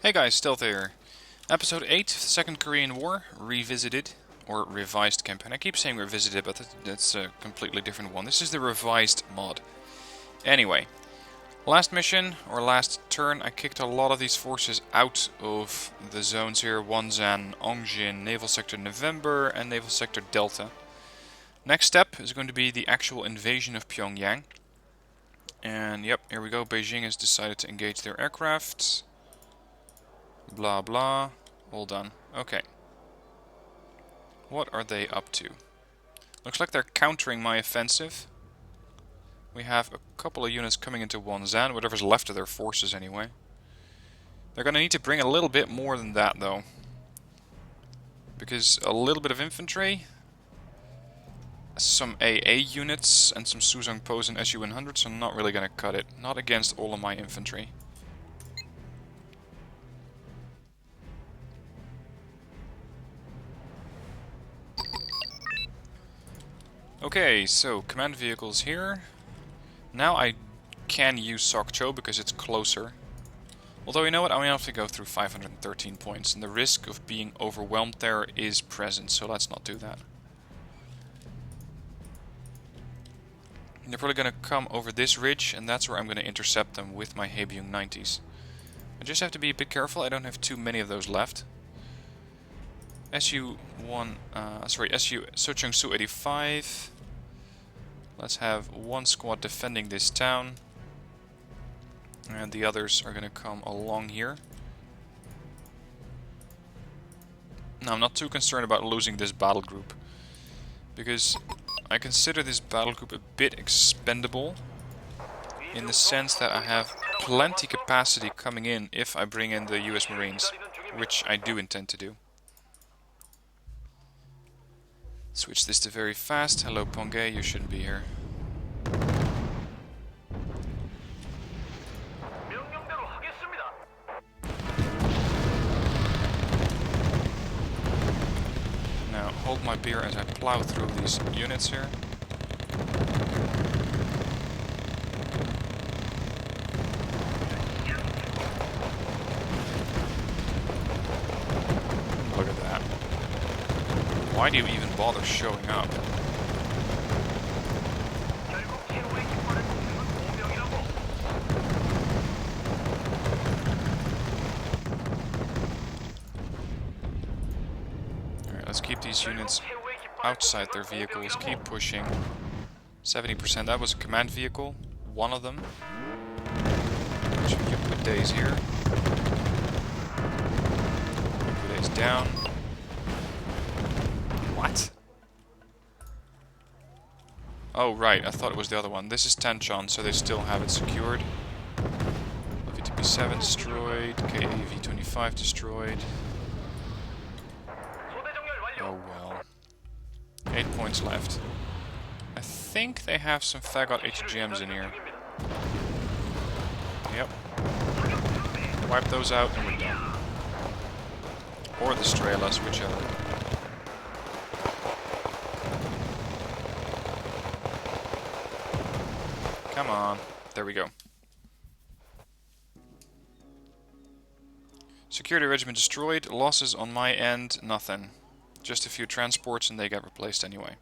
Hey guys, Stealth here. Episode 8 of the Second Korean War, revisited, or revised campaign. I keep saying revisited, but that's a completely different one. This is the revised mod. Anyway, last mission, or last turn, I kicked a lot of these forces out of the zones here. Wonsan, Ongjin, Naval Sector November, and Naval Sector Delta. Next step is going to be the actual invasion of Pyongyang. And yep, here we go. Beijing has decided to engage their aircraft. Blah blah. All done. Okay. What are they up to? Looks like they're countering my offensive. We have a couple of units coming into Wonsan, whatever's left of their forces anyway. They're gonna need to bring a little bit more than that though. Because a little bit of infantry, some AA units, and some Suzong Pos and SU-100s are not really gonna cut it. Not against all of my infantry. Okay, so command vehicles here. Now I can use Sokcho because it's closer. Although, you know what, I'm going to have to go through 513 points, and the risk of being overwhelmed there is present, so let's not do that. They're probably going to come over this ridge, and that's where I'm going to intercept them with my Haebyung 90s. I just have to be a bit careful, I don't have too many of those left. Sochung Su 85. Let's have one squad defending this town. And the others are going to come along here. Now, I'm not too concerned about losing this battle group, because I consider this battle group a bit expendable, in the sense that I have plenty capacity coming in if I bring in the US Marines, which I do intend to do. Switch this to very fast. Hello Pyongyang, you shouldn't be here. Now hold my beer as I plow through these units here. Look at that. Why do you even bother showing up? Alright, let's keep these units outside their vehicles, keep pushing. 70%, that was a command vehicle, one of them. Which we can put days here. Put days down. What? Oh, right, I thought it was the other one. This is Tanchon, so they still have it secured. VTP-7 destroyed, KAV-25 destroyed. Oh well. 8 points left. I think they have some Fagot HGMs in here. Yep. Wipe those out and we're done. Or the Strelas, whichever. Come on. There we go. Security regiment destroyed. Losses on my end, nothing. Just a few transports and they get replaced anyway.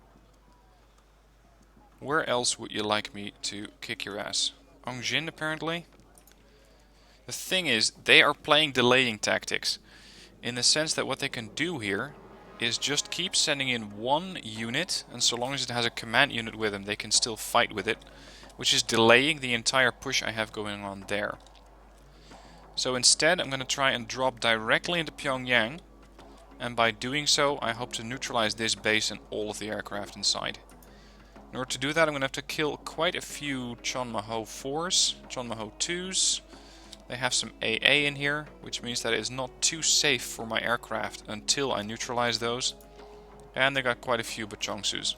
Where else would you like me to kick your ass? Ongjin, apparently? The thing is, they are playing delaying tactics. In the sense that what they can do here is just keep sending in one unit, and so long as it has a command unit with them, they can still fight with it. Which is delaying the entire push I have going on there. So instead I'm going to try and drop directly into Pyongyang, and by doing so I hope to neutralize this base and all of the aircraft inside. In order to do that I'm going to have to kill quite a few Chonmaho 4s, Chonmaho 2s. They have some AA in here, which means that it is not too safe for my aircraft until I neutralize those. And they got quite a few Bachongsus.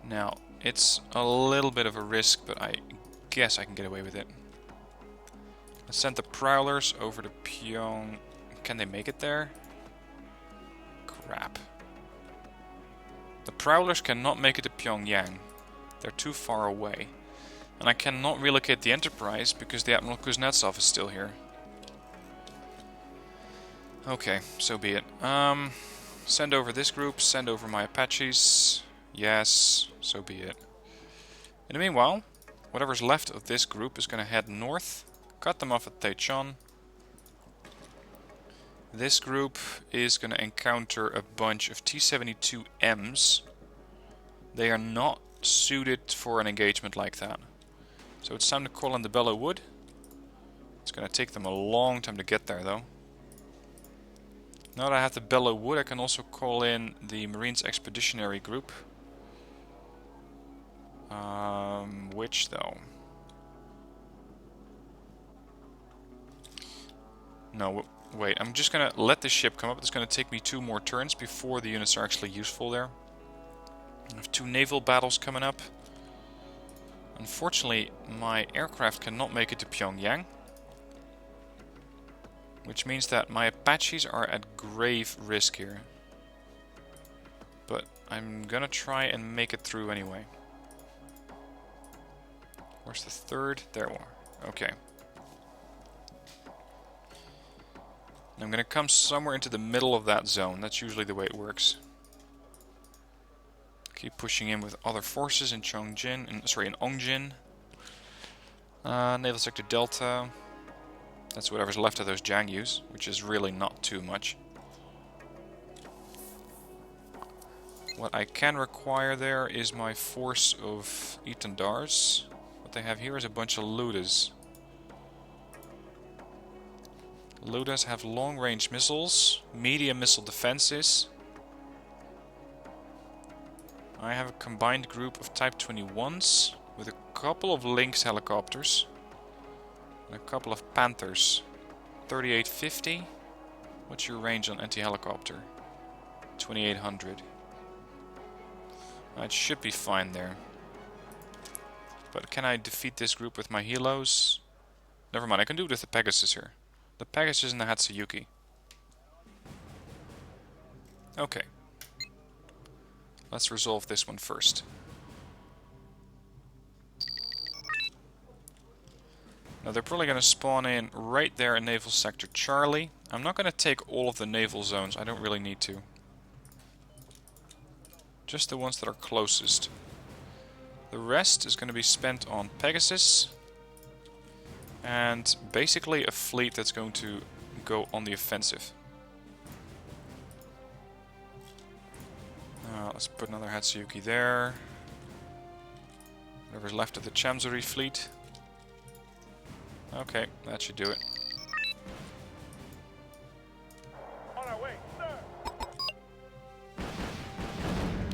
Now, it's a little bit of a risk, but I guess I can get away with it. Let's send the Prowlers over to Pyong... Can they make it there? Crap. The Prowlers cannot make it to Pyongyang. They're too far away. And I cannot relocate the Enterprise because the Admiral Kuznetsov is still here. Okay, so be it. Send over this group, send over my Apaches. Yes, so be it. In the meanwhile, whatever's left of this group is going to head north, cut them off at Teichon. This group is going to encounter a bunch of T-72Ms. They are not suited for an engagement like that. So it's time to call in the Bellow Wood. It's going to take them a long time to get there though. Now that I have the Bellow Wood, I can also call in the Marines Expeditionary Group. Which though? No, wait, I'm just gonna let this ship come up. It's gonna take me 2 more turns before the units are actually useful there. I have 2 naval battles coming up. Unfortunately, my aircraft cannot make it to Pyongyang. Which means that my Apaches are at grave risk here. But I'm gonna try and make it through anyway. Where's the 3rd? There we are. Okay. And I'm gonna come somewhere into the middle of that zone. That's usually the way it works. Keep pushing in with other forces in Chongjin, in Ongjin. Naval Sector Delta. That's whatever's left of those Jangyus, which is really not too much. What I can require there is my force of Itandars. What they have here is a bunch of Ludas. Ludas have long-range missiles, medium missile defenses. I have a combined group of Type 21s with a couple of Lynx helicopters and a couple of Panthers. 3850. What's your range on anti-helicopter? 2800. It should be fine there. But can I defeat this group with my helos? Never mind, I can do it with the Pegasus here. The Pegasus and the Hatsuyuki. Okay. Let's resolve this one first. Now they're probably going to spawn in right there in Naval Sector Charlie. I'm not going to take all of the naval zones, I don't really need to. Just the ones that are closest. The rest is going to be spent on Pegasus. And basically a fleet that's going to go on the offensive. Let's put another Hatsuyuki there. Whatever's left of the Chamzuri fleet. Okay, that should do it. On our way, sir.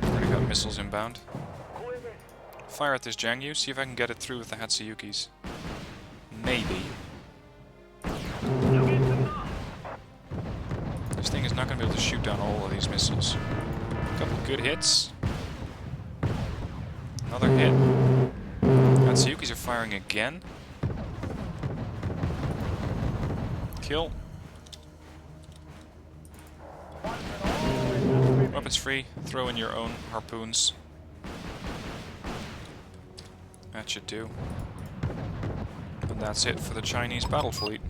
Already got missiles inbound. Fire at this Jangyu, see if I can get it through with the Hatsuyukis. Maybe. This thing is not going to be able to shoot down all of these missiles. A couple of good hits. Another hit. Hatsuyukis are firing again. Kill. Weapons free. Throw in your own harpoons. That should do. And that's it for the Chinese battle fleet.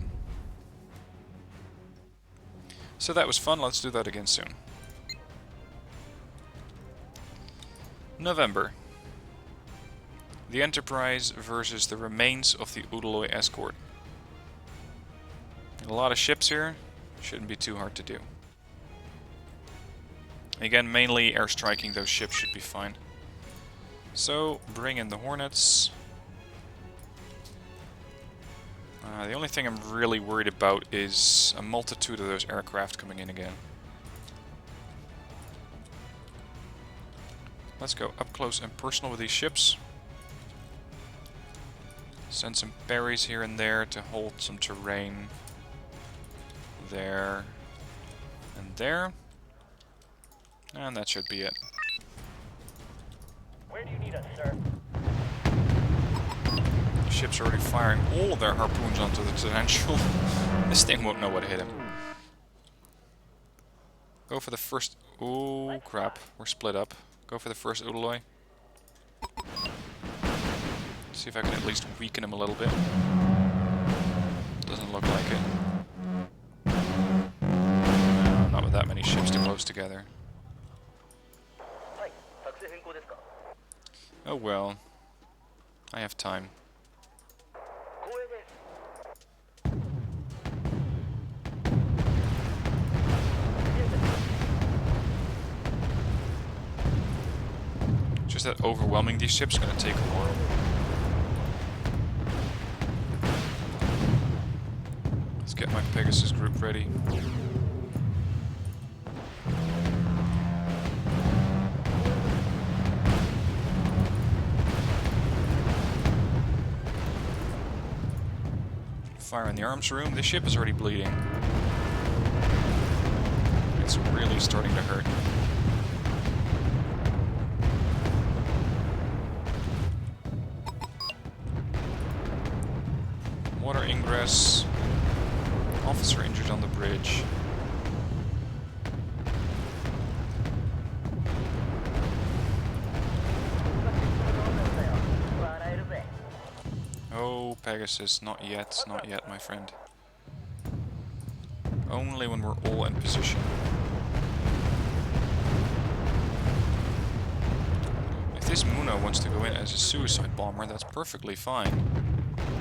So that was fun, let's do that again soon. November. The Enterprise versus the remains of the Udoloi escort. A lot of ships here, shouldn't be too hard to do. Again, mainly airstriking those ships should be fine. So, bring in the Hornets. The only thing I'm really worried about is a multitude of those aircraft coming in again. Let's go up close and personal with these ships. Send some berries here and there to hold some terrain. There. And there. And that should be it. Where do you need us, sir? Ships are already firing all of their harpoons onto the Tanchon. This thing won't know what hit him. Go for the first... Oh crap, we're split up. Go for the first udoloi. See if I can at least weaken him a little bit. Doesn't look like it. these ships too close together. Oh well. I have time. Just that overwhelming these ships is gonna take a while. Let's get my Pegasus group ready. Fire in the arms room. This ship is already bleeding. It's really starting to hurt. Water ingress. Officer injured on the bridge. Oh, Pegasus, not yet, my friend. Only when we're all in position. If this Muno wants to go in as a suicide bomber, that's perfectly fine.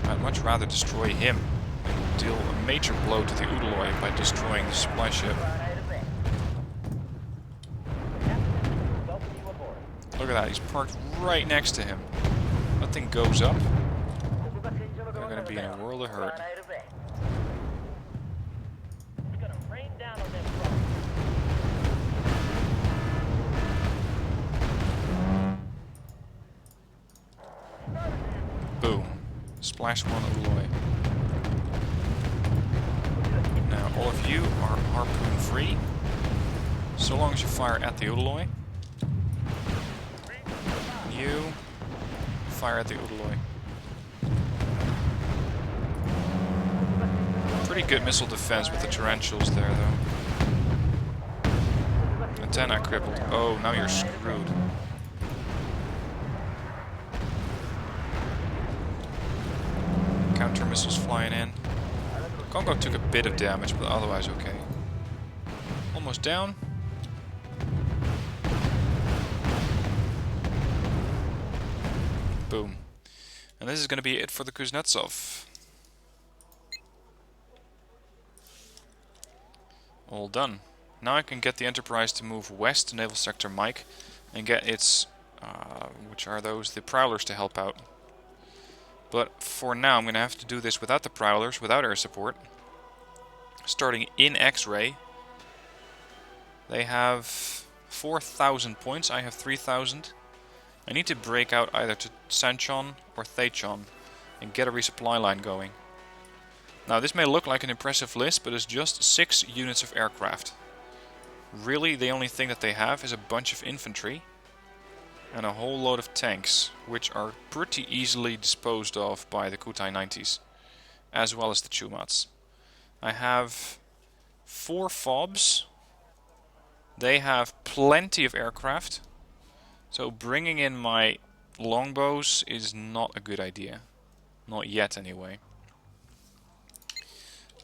I'd much rather destroy him and deal a major blow to the Udoloi by destroying the supply ship. Look at that, he's parked right next to him. That thing goes up. They're gonna be in a world of hurt. Boom. Splash one udoloi. Now, all of you are harpoon free, so long as you fire at the udoloi. You fire at the udoloi. Pretty good missile defense with the tarantulas there, though. Antenna crippled. Oh, now you're screwed. Counter missiles flying in. Congo took a bit of damage, but otherwise okay. Almost down. Boom. And this is going to be it for the Kuznetsov. All done. Now I can get the Enterprise to move west to Naval Sector Mike and get its, which are those, the Prowlers to help out. But for now I'm going to have to do this without the Prowlers, without air support. Starting in X-Ray. They have 4,000 points, I have 3,000. I need to break out either to Tanchon or Teichon and get a resupply line going. Now this may look like an impressive list, but it's just 6 units of aircraft. Really, the only thing that they have is a bunch of infantry and a whole load of tanks, which are pretty easily disposed of by the Kutai 90s, as well as the Chumats. I have 4 FOBs. They have plenty of aircraft, so bringing in my longbows is not a good idea. Not yet, anyway.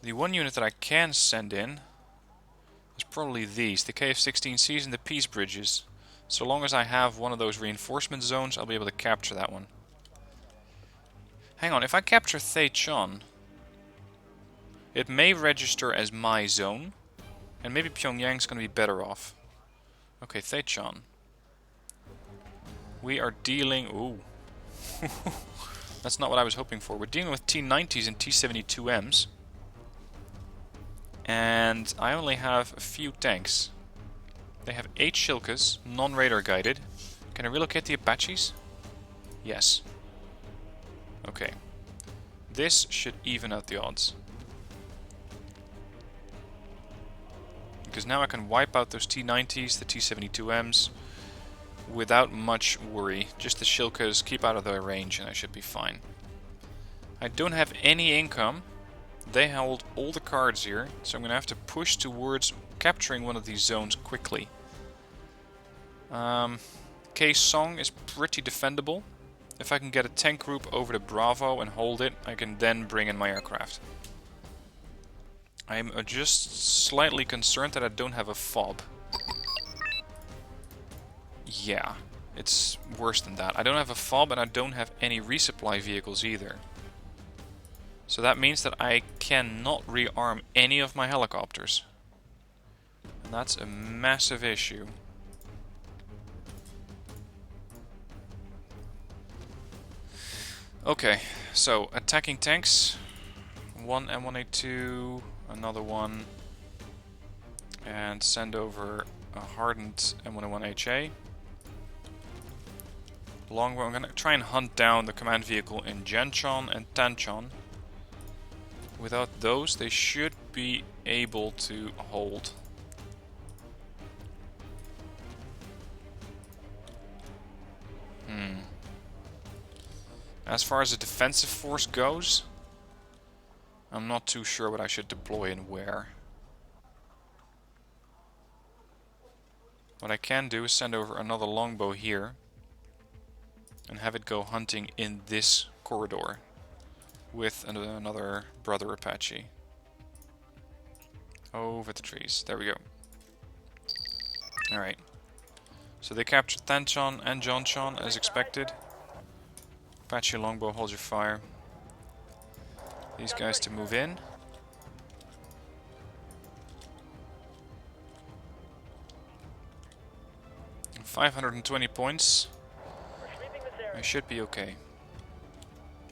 The one unit that I can send in is probably these, the KF-16Cs and the Peace Bridges. So long as I have one of those reinforcement zones, I'll be able to capture that one. Hang on, if I capture Teichon, it may register as my zone, and maybe Pyongyang's going to be better off. Okay, Teichon. We are dealing... Ooh. That's not what I was hoping for. We're dealing with T-90s and T-72Ms. And I only have a few tanks. They have 8 Shilkas, non-radar guided. Can I relocate the Apaches? Yes. Okay. This should even out the odds. Because now I can wipe out those T-90s, the T-72Ms, without much worry. Just the Shilkas, keep out of their range and I should be fine. I don't have any income. They hold all the cards here, so I'm going to have to push towards capturing one of these zones quickly. K-Song is pretty defendable. If I can get a tank group over to Bravo and hold it, I can then bring in my aircraft. I'm just slightly concerned that I don't have a fob. Yeah, it's worse than that. I don't have a fob and I don't have any resupply vehicles either. So that means that I cannot rearm any of my helicopters. And that's a massive issue. Okay, so attacking tanks. One M1A2, another one. And send over a hardened M1A1HA. Longbow, I'm gonna try and hunt down the command vehicle in Tanchon and Tanchon. Without those, they should be able to hold. As far as the defensive force goes, I'm not too sure what I should deploy and where. What I can do is send over another longbow here and have it go hunting in this corridor with another brother Apache. Over the trees. There we go. Alright. So they captured Tanchon and Jonchon as expected. Apache longbow, hold your fire. These guys to move in. And 520 points. I should be okay.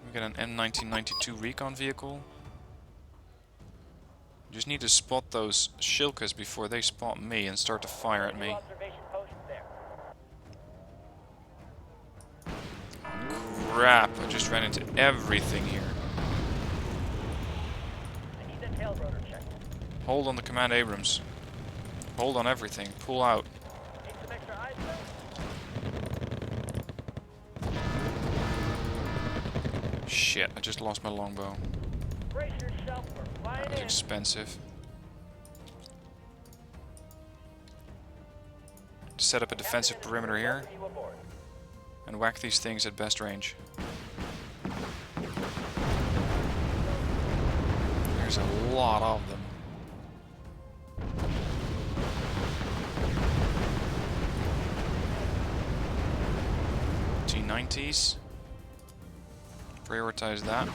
We got an M1992 recon vehicle. Just need to spot those Shilkas before they spot me and start to fire at me. Crap, I just ran into everything here. Hold on the command Abrams. Hold on everything. Pull out. Shit, I just lost my longbow. That was expensive. Set up a defensive perimeter here and whack these things at best range. There's a lot of them. T-90s. Prioritize that.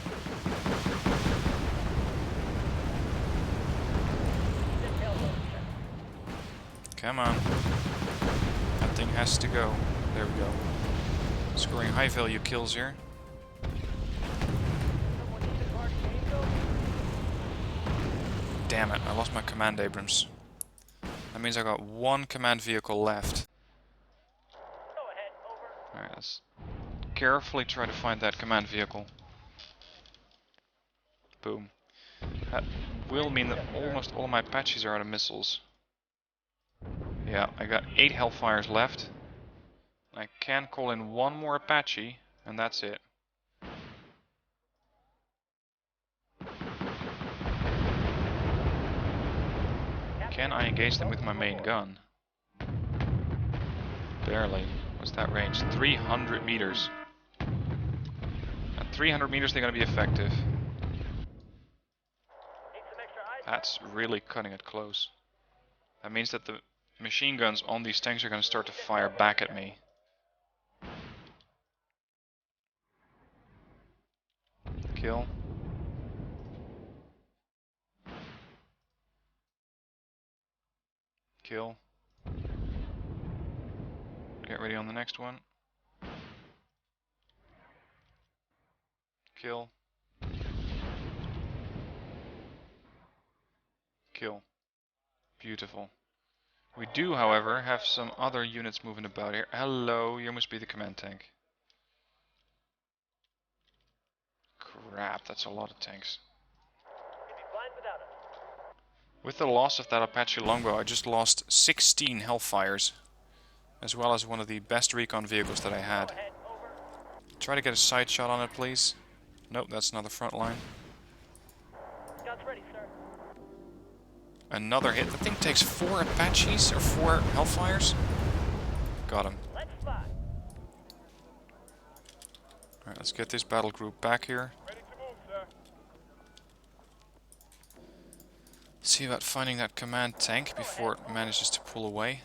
Come on. That thing has to go. There we go. Scoring high value kills here. Damn it, I lost my command Abrams. That means I got one command vehicle left. Alright, let's carefully try to find that command vehicle. Boom. That will mean that almost all of my Apaches are out of missiles. Yeah, I got 8 Hellfires left. I can call in one more Apache, and that's it. Can I engage them with my main gun? Barely. What's that range? 300 meters. At 300 meters they're going to be effective. That's really cutting it close. That means that the machine guns on these tanks are going to start to fire back at me. Kill. Kill. Get ready on the next one. Kill. Kill. Beautiful. We do, however, have some other units moving about here. Hello, you must be the command tank. Crap, that's a lot of tanks. With the loss of that Apache longbow, I just lost 16 Hellfires, as well as one of the best recon vehicles that I had. Try to get a side shot on it, please. Nope, that's another front line. Another hit. The thing takes 4 Apaches or 4 Hellfires. Got him. Alright, let's get this battle group back here. See about finding that command tank before it manages to pull away.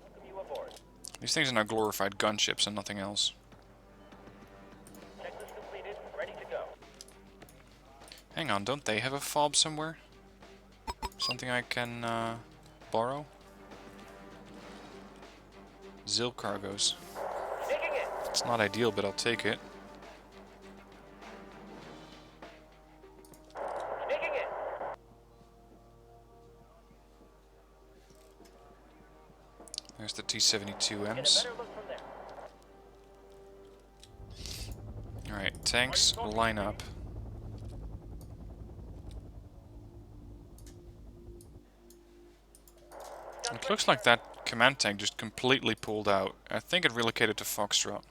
Welcome you aboard. These things are now glorified gunships and nothing else. Checklist completed. Ready to go. Hang on, don't they have a fob somewhere? Something I can borrow? Zil cargoes. Sneaking in. It's not ideal, but I'll take it. Sneaking in. There's the Get a T-72Ms. better look from there. Alright, tanks, line up. It looks like that command tank just completely pulled out. I think it relocated to Foxtrot.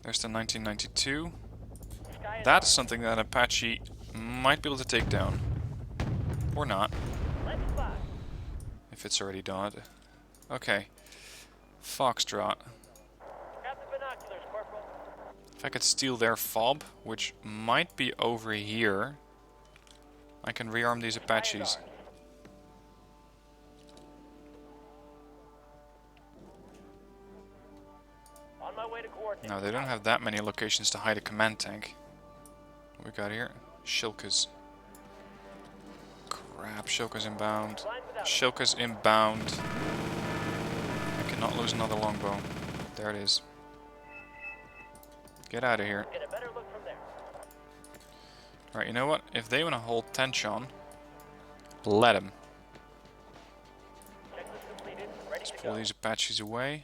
There's the 1992. That's something that Apache might be able to take down. Or not, Let's fly. if it's already done. Okay. Foxtrot. Grab the binoculars, Corporal. If I could steal their fob, which might be over here, I can rearm these Apaches. On my way to coordinates. No, they don't have that many locations to hide a command tank. What we got here? Shilkas. Crap, Shilka's inbound. Shilka's inbound. I cannot lose another longbow. There it is. Get out of here. Get a better look from there. Alright, you know what? If they want to hold Tanchon, let them. Checklist completed. Ready to Pull go. these Apaches away,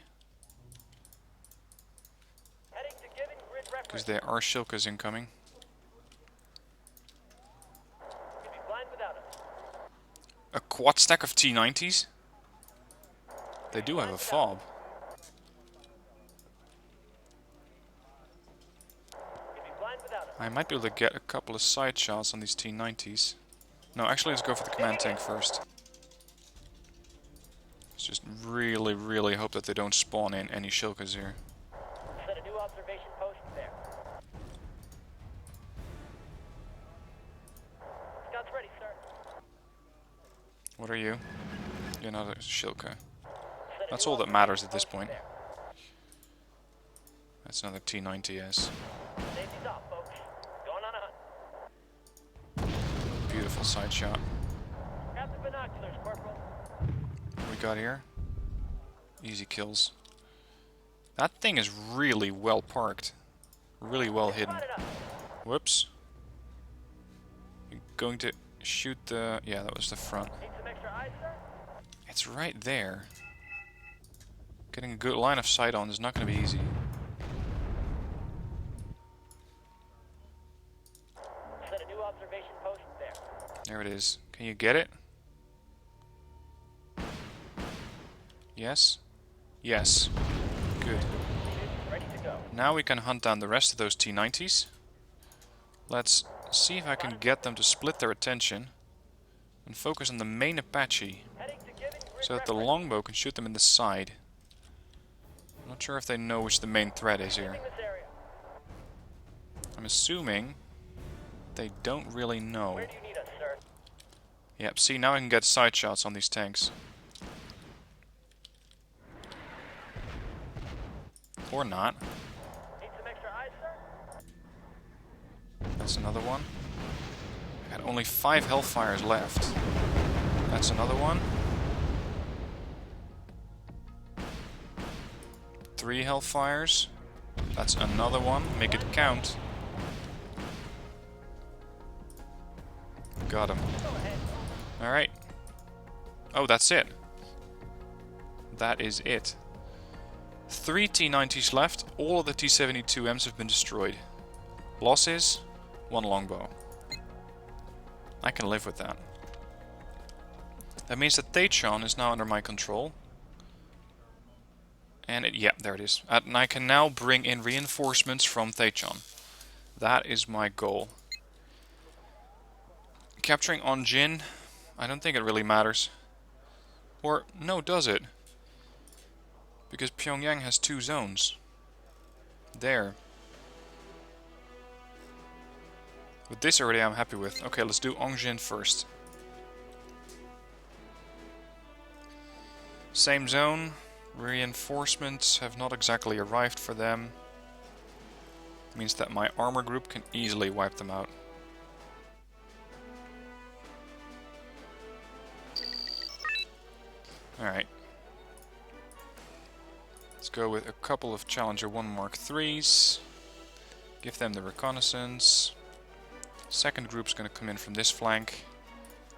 Heading to given grid reference. because there are Shilkas incoming. You'd be blind without us. A quad stack of T-90s? They do have a fob. You'd be blind without us. I might be able to get a couple of side shots on these T-90s. No, actually, let's go for the command tank first. Let's just really, really hope that they don't spawn in any Shilkas here. Set a new observation post there. Scouts ready, sir. What are you? You're not a Shilka. Set a That's new all that matters observation at this post point. there. That's another T-90S. Safety's off, folks. Going on a hunt. Beautiful side shot. Grab the binoculars, Corporal. What we got here? Easy kills. That thing is really well parked. Really well hidden. Line it up. Whoops. You're going to shoot the... Yeah, that was the front. Need some extra eyes, sir? It's right there. Getting a good line of sight on is not going to be easy. Set a new observation post there. There it is. Can you get it? Yes? Yes. Good. Ready to go. Now we can hunt down the rest of those T-90s. Let's see if I can get them to split their attention and focus on the main Apache Heading to given grid so that the reference. longbow can shoot them in the side. I'm not sure if they know which the main threat is here. Leaving this area. I'm assuming they don't really know. Where do you need us, sir? Yep, see, now I can get side shots on these tanks. Or not. Need some extra eyes, sir? That's another one. I got only 5 Hellfires left. That's another one. 3 Hellfires. That's another one. Make it count. Got him. Go ahead. Alright. Oh, that's it. That is it. 3 T-90s left. All of the T-72Ms have been destroyed. Losses, 1 longbow. I can live with that. That means that Teichon is now under my control. And yeah, there it is. And I can now bring in reinforcements from Teichon. That is my goal. Capturing Onjin, I don't think it really matters. Or, no, does it? Because Pyongyang has 2 zones. There. With this already I'm happy with. Okay, let's do Ongjin first. Same zone. Reinforcements have not exactly arrived for them. Means that my armor group can easily wipe them out. Alright. Let's go with a couple of Challenger 1 Mark IIIs. Give them the reconnaissance. Second group's going to come in from this flank.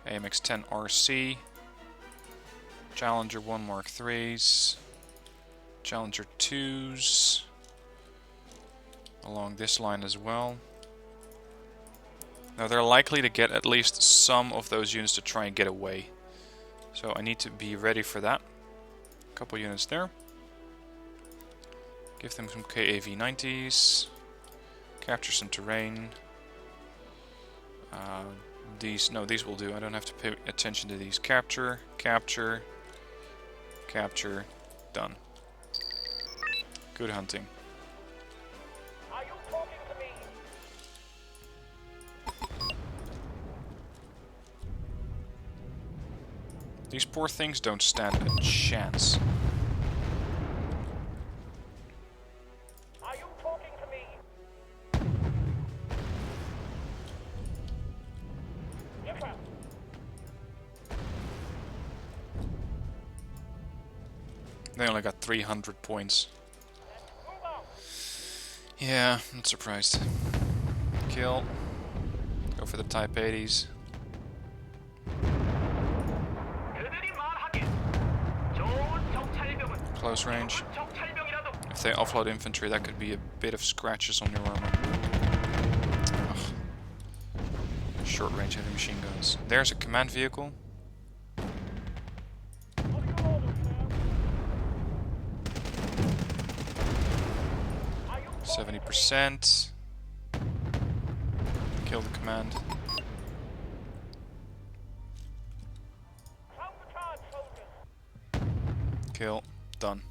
AMX-10 RC. Challenger 1 Mark IIIs. Challenger 2s. Along this line as well. Now they're likely to get at least some of those units to try and get away. So I need to be ready for that. Couple units there. Give them some KAV-90s. Capture some terrain. These will do. I don't have to pay attention to these. Capture, capture, capture. Done. Good hunting. Are you talking to me? These poor things don't stand a chance. Are you talking to me? Yes, sir. They only got 300 points. Move out. Yeah, not surprised. Kill. Go for the Type 80s. Close range. If they offload infantry, that could be a bit of scratches on your armor. Ugh. Short range heavy machine guns. There's a command vehicle. What are your orders, sir? Are you talking 70%. Kill the command. countercharge soldiers? Kill. Done.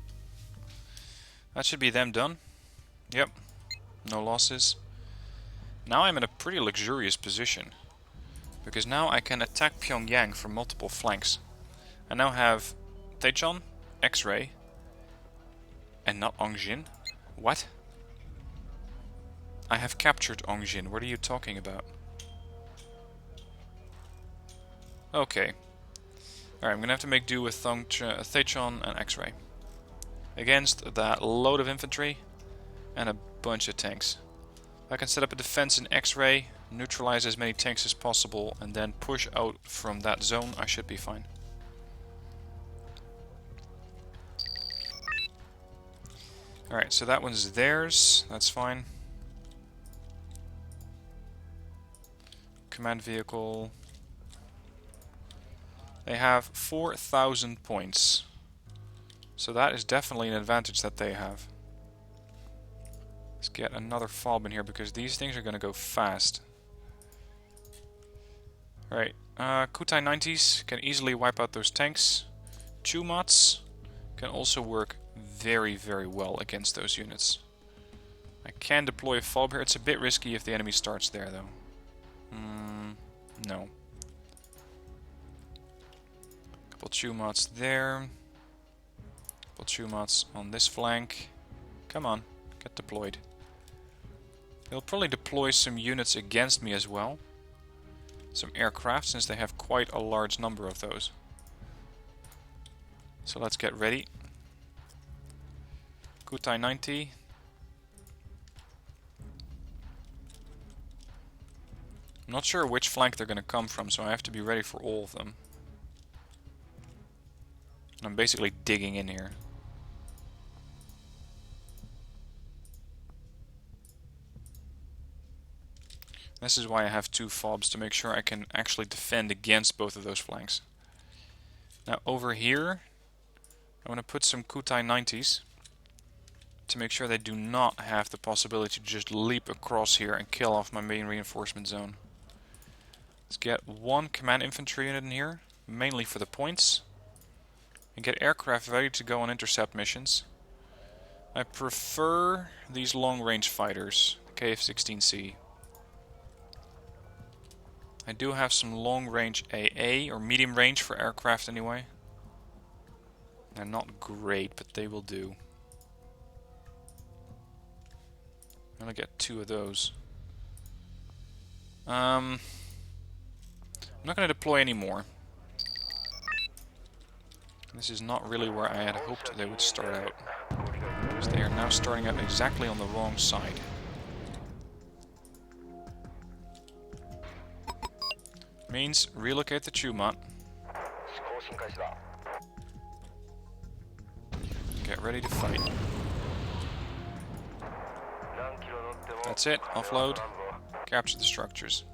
That should be them done. Yep. No losses. Now I'm in a pretty luxurious position. Because now I can attack Pyongyang from multiple flanks. I now have Teichon, X-ray, and not Ongjin. What? I have captured Ongjin. What are you talking about? Okay. Alright, I'm gonna have to make do with Teichon and X-ray. Against that load of infantry and a bunch of tanks. I can set up a defense in X-ray, neutralize as many tanks as possible, and then push out from that zone. I should be fine. Alright, so that one's theirs. That's fine. Command vehicle. They have 4,000 points. So that is definitely an advantage that they have. Let's get another fob in here because these things are going to go fast. Alright, Kutai 90s can easily wipe out those tanks. Chumats can also work very, very well against those units. I can deploy a fob here. It's a bit risky if the enemy starts there though. No. Couple Chumats there. Chumats on this flank. Come on, get deployed. They'll probably deploy some units against me as well. Some aircraft, since they have quite a large number of those. So let's get ready. Kutai 90. I'm not sure which flank they're going to come from, so I have to be ready for all of them. And I'm basically digging in here. This is why I have two fobs, to make sure I can actually defend against both of those flanks. Now over here, I'm going to put some Kutai 90s to make sure they do not have the possibility to just leap across here and kill off my main reinforcement zone. Let's get one command infantry unit in here, mainly for the points. And get aircraft ready to go on intercept missions. I prefer these long-range fighters, KF-16C. I do have some long-range AA, or medium-range for aircraft anyway. They're not great, but they will do. I'm gonna get 2 of those. I'm not gonna deploy any more. This is not really where I had hoped they would start out. Because they are now starting out exactly on the wrong side. Means relocate the Chumot. Get ready to fight. That's it. Offload. Capture the structures.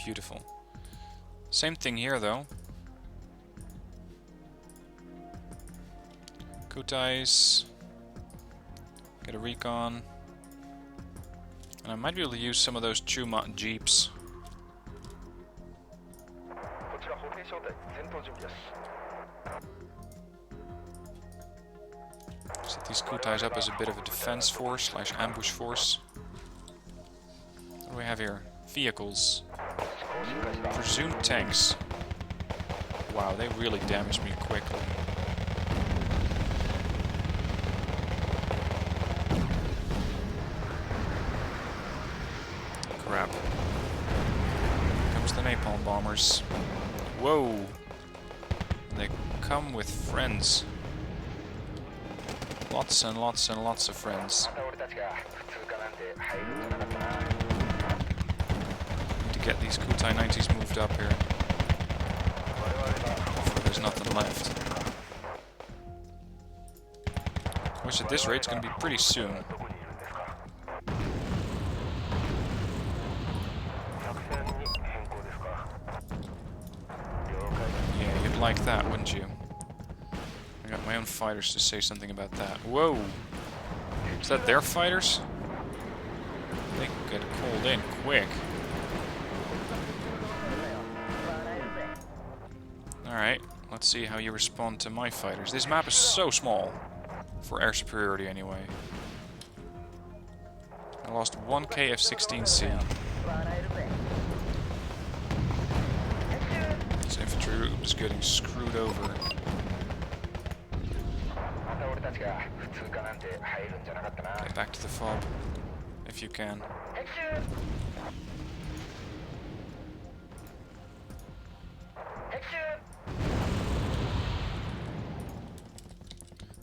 Beautiful. Same thing here though. Kutais. Get a recon. And I might be able to use some of those Chumot jeeps. Set these Kutais up as a bit of a defense force / ambush force. What do we have here? Vehicles. Presumed tanks. Wow, they really damaged me quickly. Crap. Here comes the napalm bombers. Whoa! And they come with friends. Lots and lots and lots of friends. Need to get these Kutai 90s moved up here. Before there's nothing left. Which at this rate is going to be pretty soon. Yeah, you'd like that, wouldn't you? I got my own fighters to say something about that. Whoa! Is that their fighters? They get called in quick. Alright, let's see how you respond to my fighters. This map is so small. For air superiority, anyway. I lost 1 KF-16C. This infantry group is getting screwed over. Okay, back to the fob, if you can.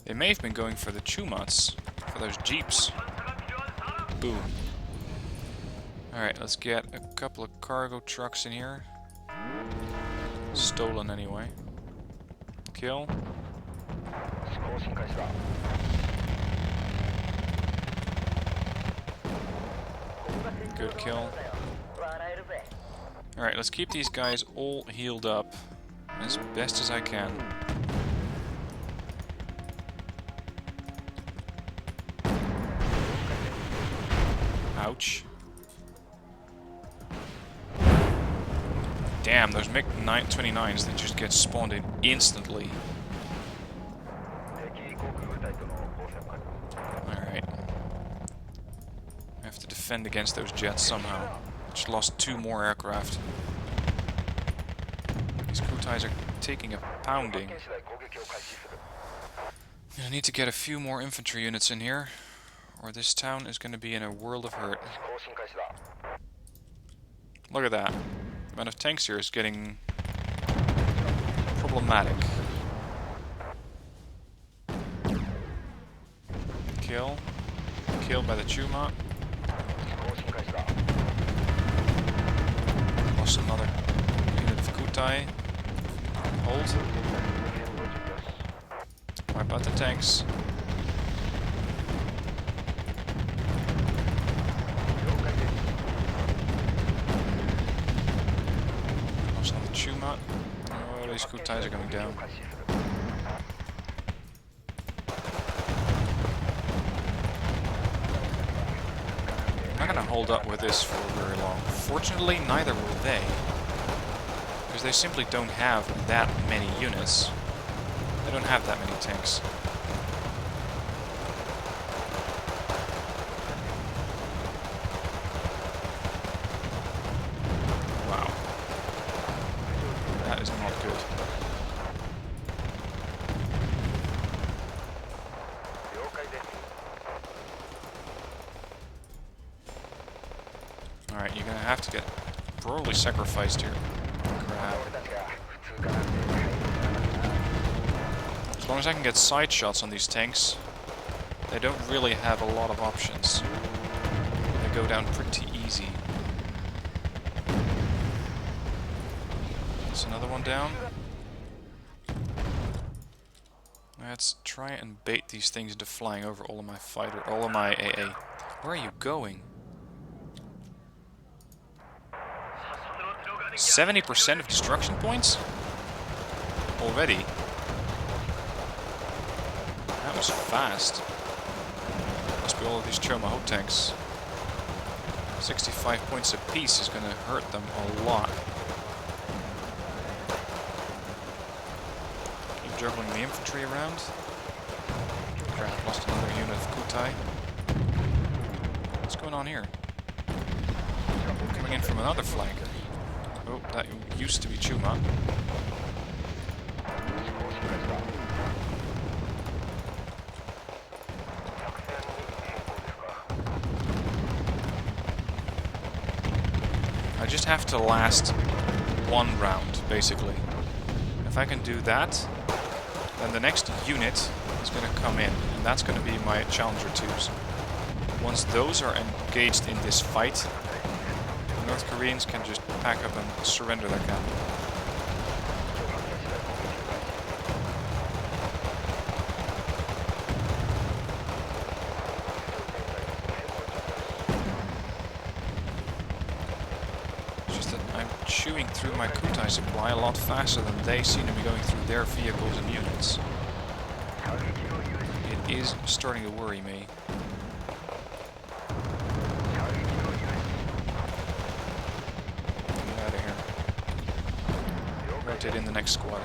They may have been going for the Chumots, for those jeeps. Boom. Alright, let's get a couple of cargo trucks in here. Stolen anyway. Kill. Good kill. Alright, let's keep these guys all healed up as best as I can. Ouch. Damn, those MiG-29s that just get spawned in instantly. Alright. I have to defend against those jets somehow. Just lost 2 more aircraft. These Kutais are taking a pounding. I need to get a few more infantry units in here, or this town is going to be in a world of hurt. Look at that. The amount of tanks here is getting problematic. Kill. Killed by the Chumot. Lost another unit of Kutai. Hold. Wipe out the tanks. Lost another Chumot. Oh, these Kutais are going down. I'm not going to hold up with this for very long. Fortunately, neither will they. Because they simply don't have that many units. They don't have that many tanks. Alright, you're gonna have to get probably sacrificed here. Crap. As long as I can get side shots on these tanks, they don't really have a lot of options. They go down pretty easy. That's another one down. Let's try and bait these things into flying over all of my all of my AA. Where are you going? 70% of destruction points? Already? That was fast. Must be all of these Chomaho tanks. 65 points apiece is going to hurt them a lot. Keep juggling the infantry around. Crap, lost another unit of Kutai. What's going on here? Coming in from another flanker. Oh, that used to be Chuma. I just have to last one round, basically. If I can do that, then the next unit is going to come in, and that's going to be my Challenger 2s. Once those are engaged in this fight, the North Koreans can just pack up and surrender their camp. It's just that I'm chewing through my Kutai supply a lot faster than they seem to be going through their vehicles and units. It is starting to worry me. Rotate in the next squad.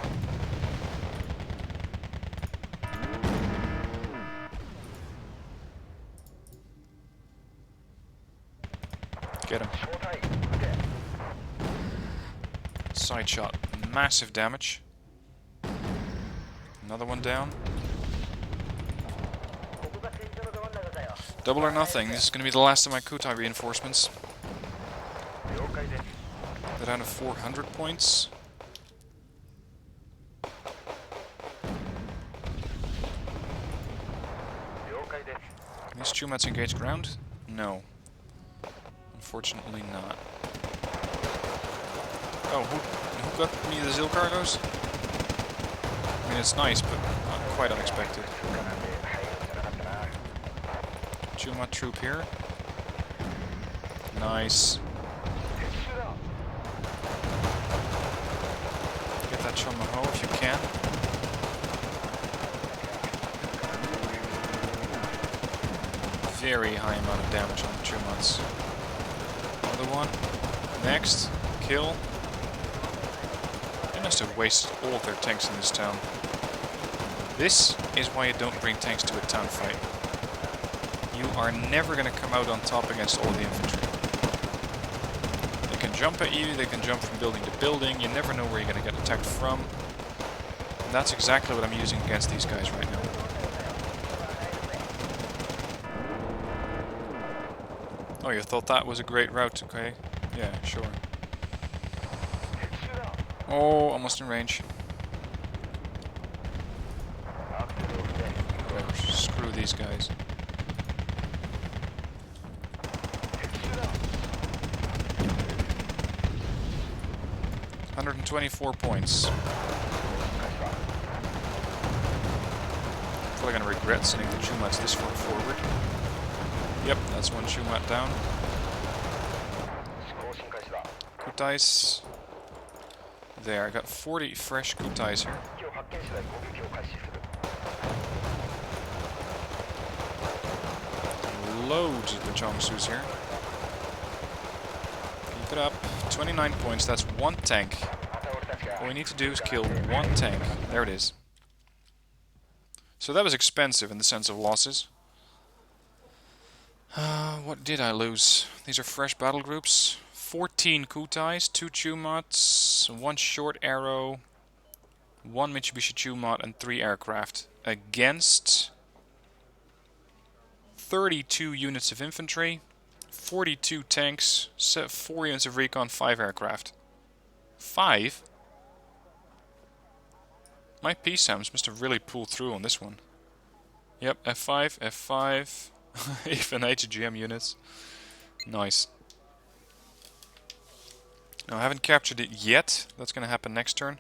Get him. Side shot. Massive damage. Another one down. Double or nothing. This is going to be the last of my Kutai reinforcements. They're down to 400 points. Can these Chumats engage ground? No. Unfortunately not. Oh, who got me the Zil cargoes? I mean, it's nice, but not quite unexpected. Chumat troop here. Nice. Get that Chomaho if you can. Very high amount of damage on the Chumats. Another one. Next. Kill. They must have wasted all of their tanks in this town. This is why you don't bring tanks to a town fight. You are never going to come out on top against all the infantry. They can jump at you, they can jump from building to building, you never know where you're going to get attacked from. And that's exactly what I'm using against these guys right now. Oh, you thought that was a great route, okay? Yeah, sure. Oh, almost in range. Whatever, screw these guys. $124 points. Probably gonna regret sending the Chumats this far forward. Yep, that's one Chumat down. Kutais. There, I got 40 fresh Kutais here. Loads of the Chongsus here. Keep it up. 29 points, that's one tank. All we need to do is kill one tank. There it is. So that was expensive in the sense of losses. What did I lose? These are fresh battle groups. 14 Kutais, 2 Chumats, 1 short arrow, 1 Mitsubishi Chumat, and 3 aircraft. Against 32 units of infantry, 42 tanks, 4 units of recon, 5 aircraft. 5? My peace sounds must have really pulled through on this one. Yep, F5, F5, even HGM units. Nice. Now I haven't captured it yet. That's going to happen next turn.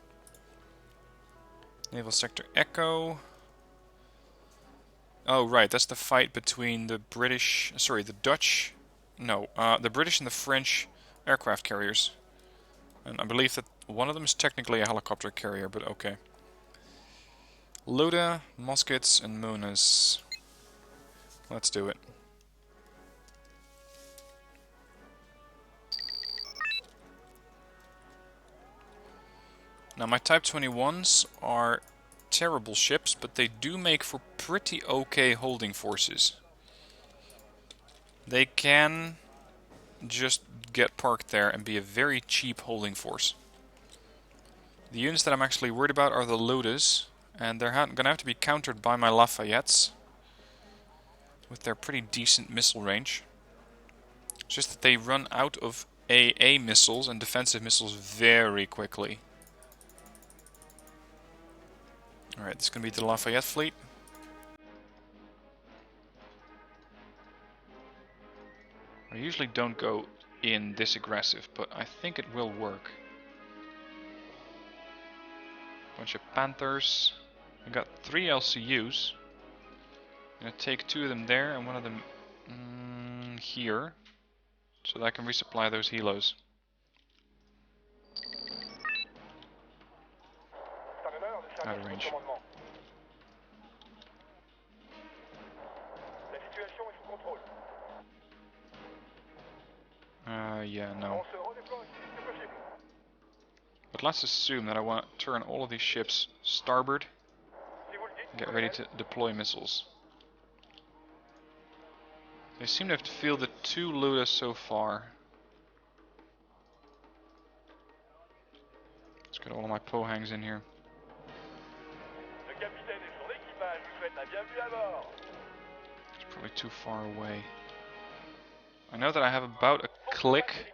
Naval Sector Echo. Oh right, that's the fight between the British, sorry, the Dutch, no, the British and the French aircraft carriers. And I believe that one of them is technically a helicopter carrier, but okay. Luda, muskets, and Munas. Let's do it. Now my Type 21s are terrible ships, but they do make for pretty okay holding forces. They can just get parked there and be a very cheap holding force. The units that I'm actually worried about are the Ludas, and they're going to have to be countered by my Lafayettes with their pretty decent missile range. It's just that they run out of AA missiles and defensive missiles very quickly. Alright, this is going to be the Lafayette fleet. I usually don't go in this aggressive, but I think it will work. Bunch of Panthers. I got 3 LCUs. I'm going to take 2 of them there and 1 of them here, so that I can resupply those helos. Out of range. Yeah, no. But let's assume that I want to turn all of these ships starboard and get ready to deploy missiles. They seem to have fielded 2 Ludas so far. Let's get all of my Pohangs in here. It's probably too far away. I know that I have about a click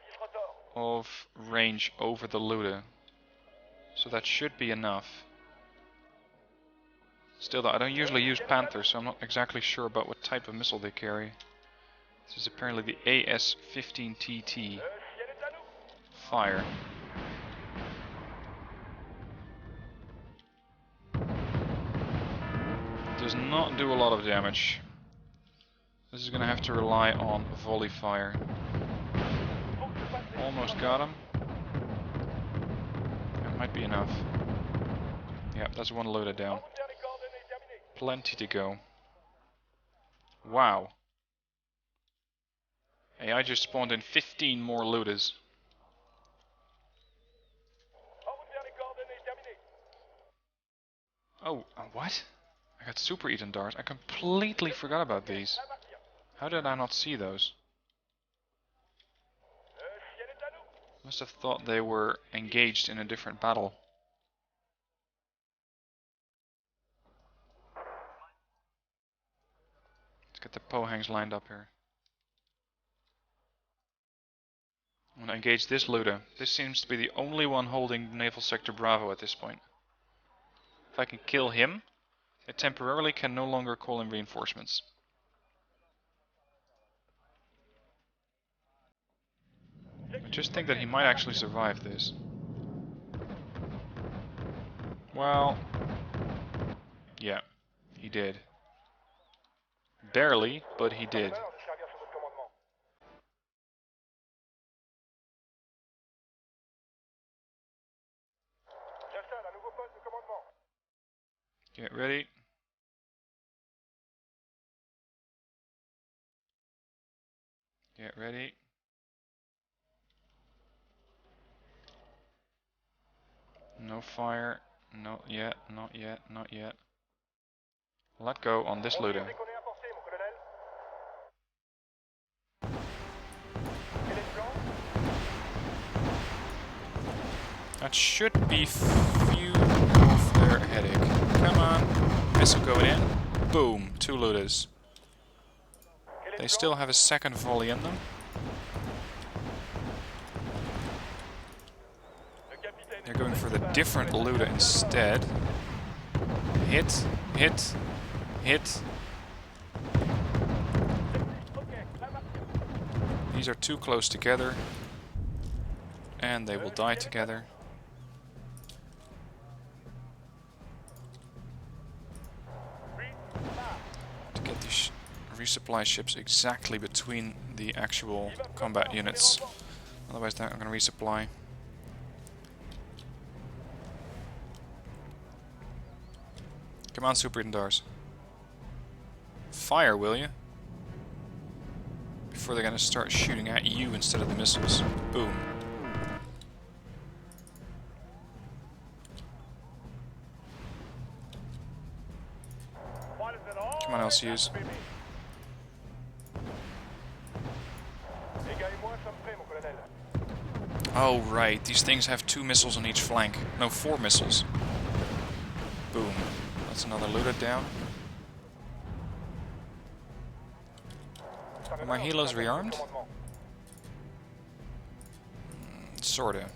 of range over the Luda, so that should be enough. Still though, I don't usually use Panthers, so I'm not exactly sure about what type of missile they carry. This is apparently the AS-15TT. Fire. Does not do a lot of damage. This is going to have to rely on volley fire. Almost got him. That might be enough. Yep, that's 1 loader down. Plenty to go. Wow. Hey, I just spawned in 15 more looters. Oh, what? I got Super Eaton Darts. I completely forgot about these. How did I not see those? Must have thought they were engaged in a different battle. Let's get the Pohangs lined up here. I'm going to engage this looter. This seems to be the only one holding Naval Sector Bravo at this point. If I can kill him, I temporarily can no longer call in reinforcements. I just think that he might actually survive this. Well, yeah, he did. Barely, but he did. Get ready. Get ready. No fire. Not yet, not yet, not yet. Let go on this looter. That should be few of their headache. Come on. Missile going in. Boom. 2 looters. They still have a second volley in them. They're going for the different looter instead. Hit, hit, hit. These are too close together. And they will die together. To get these resupply ships exactly between the actual combat units. Otherwise they're not going to resupply. Come on, Super Indars. Fire, will you? Before they're going to start shooting at you instead of the missiles. Boom. Come on, LCUs. Oh, right. These things have 2 missiles on each flank. No, 4 missiles. Boom. That's another looter down. Are my helos rearmed? Sorta.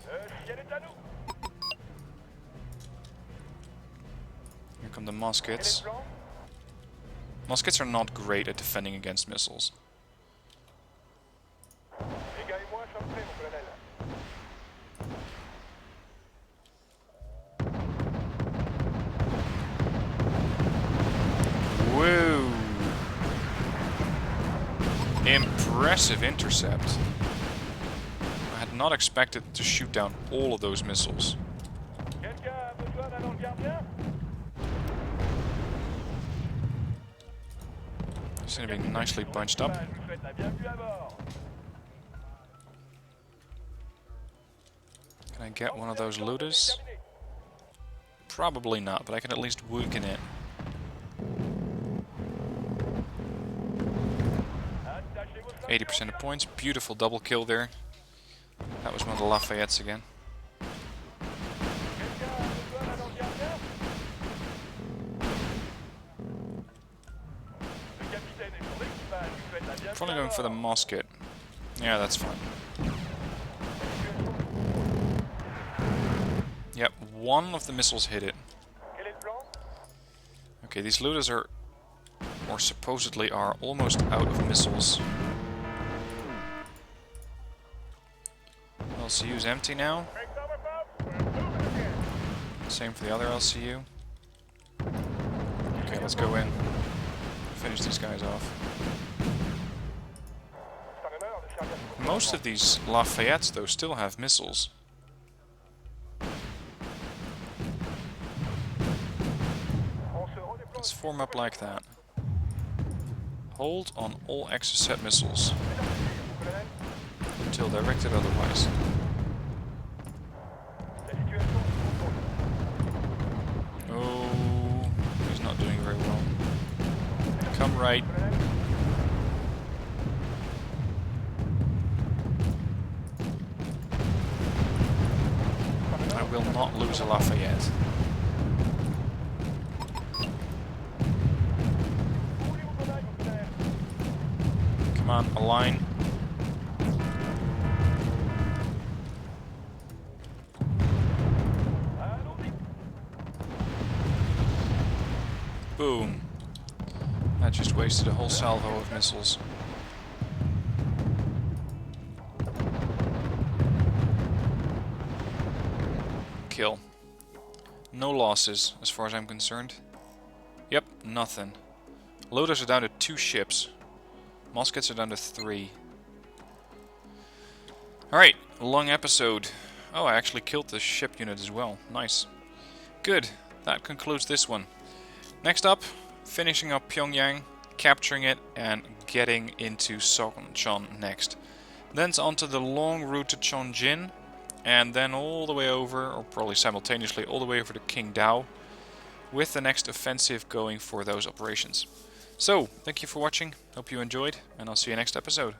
Here come the muskets. Muskets are not great at defending against missiles. Whoa! Impressive intercept. I had not expected to shoot down all of those missiles. It's going to be nicely bunched up. Can I get one of those looters? Probably not, but I can at least weaken it. %80 of points. Beautiful double kill there. That was one of the Lafayettes again. Probably going for the musket. Yeah, that's fine. Yep, one of the missiles hit it. Okay, these looters are, or supposedly are, almost out of missiles. LCU's empty now. Same for the other LCU. Okay, let's go in. Finish these guys off. Most of these Lafayettes, though, still have missiles. Let's form up like that. Hold on all Exocet missiles. Until directed otherwise. Oh, he's not doing very well. Come right. I will not lose a Lafayette. Come on, align. Boom. That just wasted a whole salvo of missiles. Kill. No losses, as far as I'm concerned. Yep, nothing. Loaders are down to 2 ships. Muskets are down to 3. Alright, long episode. Oh, I actually killed the ship unit as well. Nice. Good. That concludes this one. Next up, finishing up Pyongyang, capturing it, and getting into Tanchon next. Then it's onto the long route to Chongjin, and then all the way over, or probably simultaneously, all the way over to Qingdao, with the next offensive going for those operations. So, thank you for watching, hope you enjoyed, and I'll see you next episode.